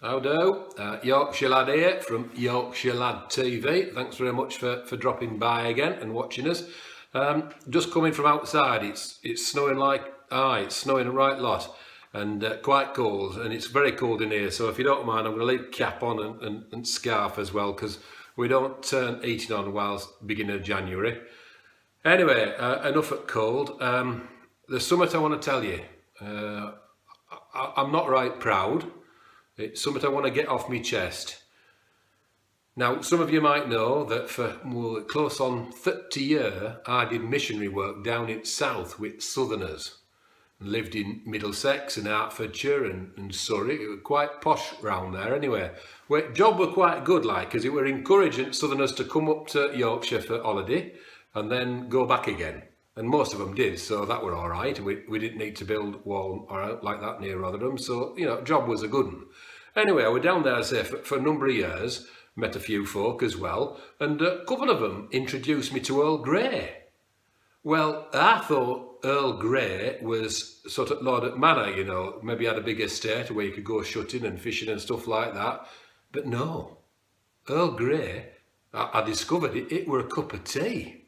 How do? Yorkshire Lad here from Yorkshire Lad TV. Thanks very much for dropping by again and watching us. Just coming from outside, it's snowing it's snowing a right lot and quite cold, and it's very cold in here. So if you don't mind, I'm going to leave cap on and scarf as well, because we don't turn heating on whilst beginning of January. Anyway, enough at cold. There's something I want to tell you. I'm not right proud. It's something I want to get off my chest. Now, some of you might know that for close on 30 years, I did missionary work down in south with Southerners. Lived in Middlesex and Hertfordshire and Surrey. It was quite posh round there anyway. Well, job were quite good, like, because it were encouraging Southerners to come up to Yorkshire for holiday and then go back again. And most of them did, so that were all right. We didn't need to build wall or out like that near Rotherham, so, job was a good one. Anyway, I was down there, say, for a number of years, met a few folk as well, and a couple of them introduced me to Earl Grey. Well, I thought Earl Grey was sort of Lord at Manor, maybe had a big estate where you could go shooting and fishing and stuff like that. But no, Earl Grey, I discovered it were a cup of tea.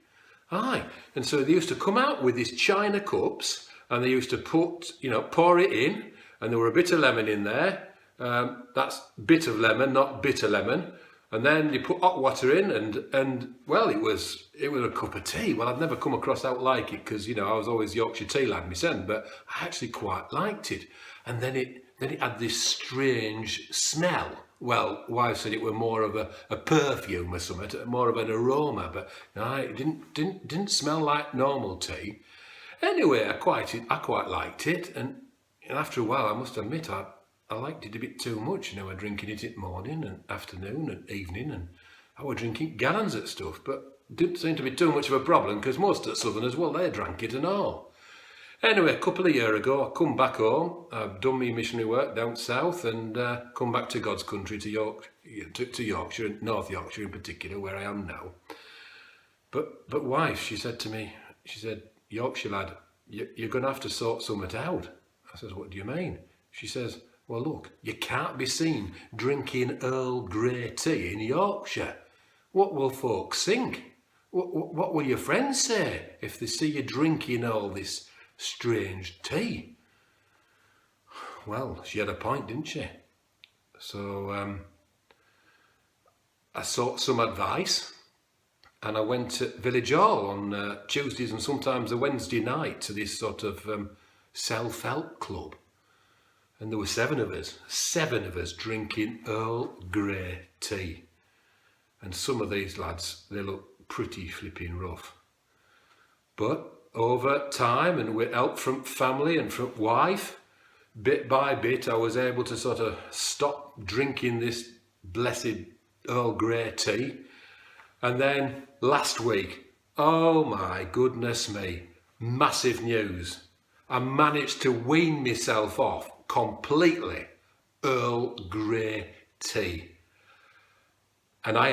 Aye, and so they used to come out with these china cups, and they used to pour it in, and there were a bit of lemon in there. That's bit of lemon, not bitter lemon. And then you put hot water in, and well, it was a cup of tea. Well, I'd never come across out like it because I was always Yorkshire Tea lad myself, but I actually quite liked it. And then it had this strange smell. Well, wife said it were more of a perfume or something, more of an aroma, but no, it didn't smell like normal tea. Anyway, I quite liked it, and after a while, I must admit, I liked it a bit too much. I was drinking it in morning and afternoon and evening, and I was drinking gallons of stuff, but it didn't seem to be too much of a problem because most of the Southerners, well, they drank it and all. Anyway, a couple of years ago, I come back home. I've done my missionary work down south and come back to God's country, to Yorkshire, North Yorkshire in particular, where I am now. But wife, she said to me, Yorkshire lad, you're going to have to sort something out. I says, what do you mean? She says, well, look, you can't be seen drinking Earl Grey tea in Yorkshire. What will folks think? What will your friends say if they see you drinking all this strange tea? Well, she had a point, didn't she? So I sought some advice, and I went to Village Hall on Tuesdays and sometimes a Wednesday night to this sort of self-help club. And there were seven of us drinking Earl Grey tea. And some of these lads, they look pretty flipping rough. But over time, and with help from family and from wife, bit by bit, I was able to sort of stop drinking this blessed Earl Grey tea. And then last week, oh my goodness me, massive news. I managed to wean myself off completely Earl Grey tea. And I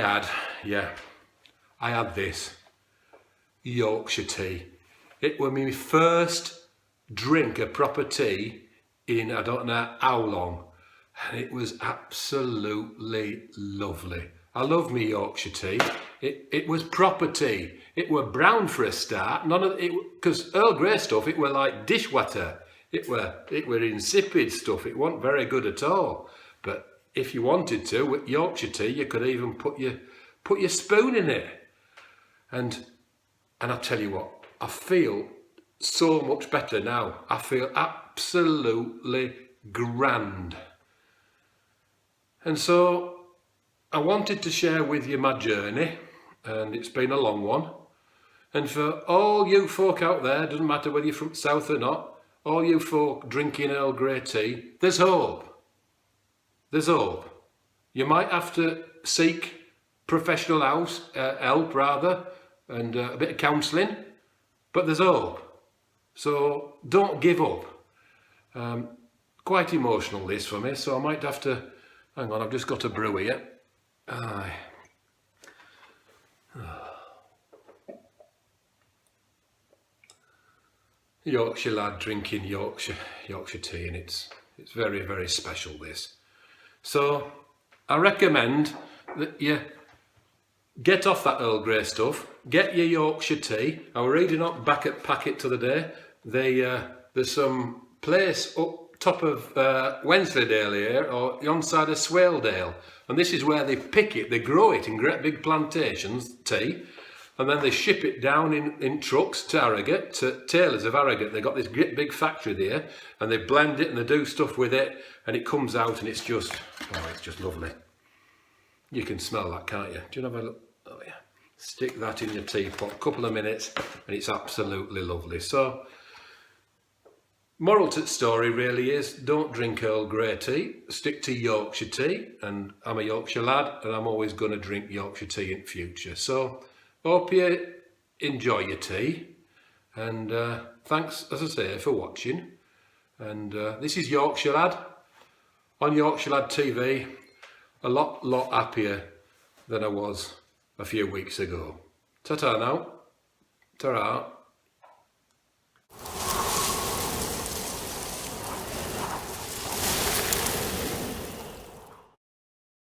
had this Yorkshire tea. It was my first drink of proper tea in I don't know how long, and it was absolutely lovely. I love me Yorkshire tea. It was proper tea. It were brown for a start. None of it, because Earl Grey stuff, it were like dishwater. It were insipid stuff. It wasn't very good at all. But if you wanted to, with Yorkshire tea, you could even put your spoon in it. And I'll tell you what, I feel so much better now. I feel absolutely grand. And so I wanted to share with you my journey, and it's been a long one. And for all you folk out there, doesn't matter whether you're from south or not, all you folk drinking Earl Grey tea, there's hope. There's hope. You might have to seek professional help and a bit of counselling, but there's hope. So don't give up. Quite emotional this for me, so I might have to, hang on, I've just got a brew here. Aye. Yorkshire lad drinking Yorkshire tea, and it's very, very special this. So I recommend that you get off that Earl Grey stuff, get your Yorkshire tea. I was reading up back at Packet the other day. There's some place up top of Wensleydale here, or on side of Swaledale, and this is where they pick it. They grow it in great big plantations, tea, and then they ship it down in trucks to Harrogate, to Taylors of Harrogate. They've got this great big factory there, and they blend it and they do stuff with it, and it comes out and it's just lovely. You can smell that, can't you? Do you have a look? Oh yeah. Stick that in your teapot, a couple of minutes, and it's absolutely lovely. So, moral to the story really is, don't drink Earl Grey tea, stick to Yorkshire tea, and I'm a Yorkshire lad, and I'm always going to drink Yorkshire tea in future. So, hope you enjoy your tea, and thanks, as I say, for watching. And this is Yorkshire Lad on Yorkshire Lad TV. A lot happier than I was a few weeks ago. Ta-ta now. Ta-ra.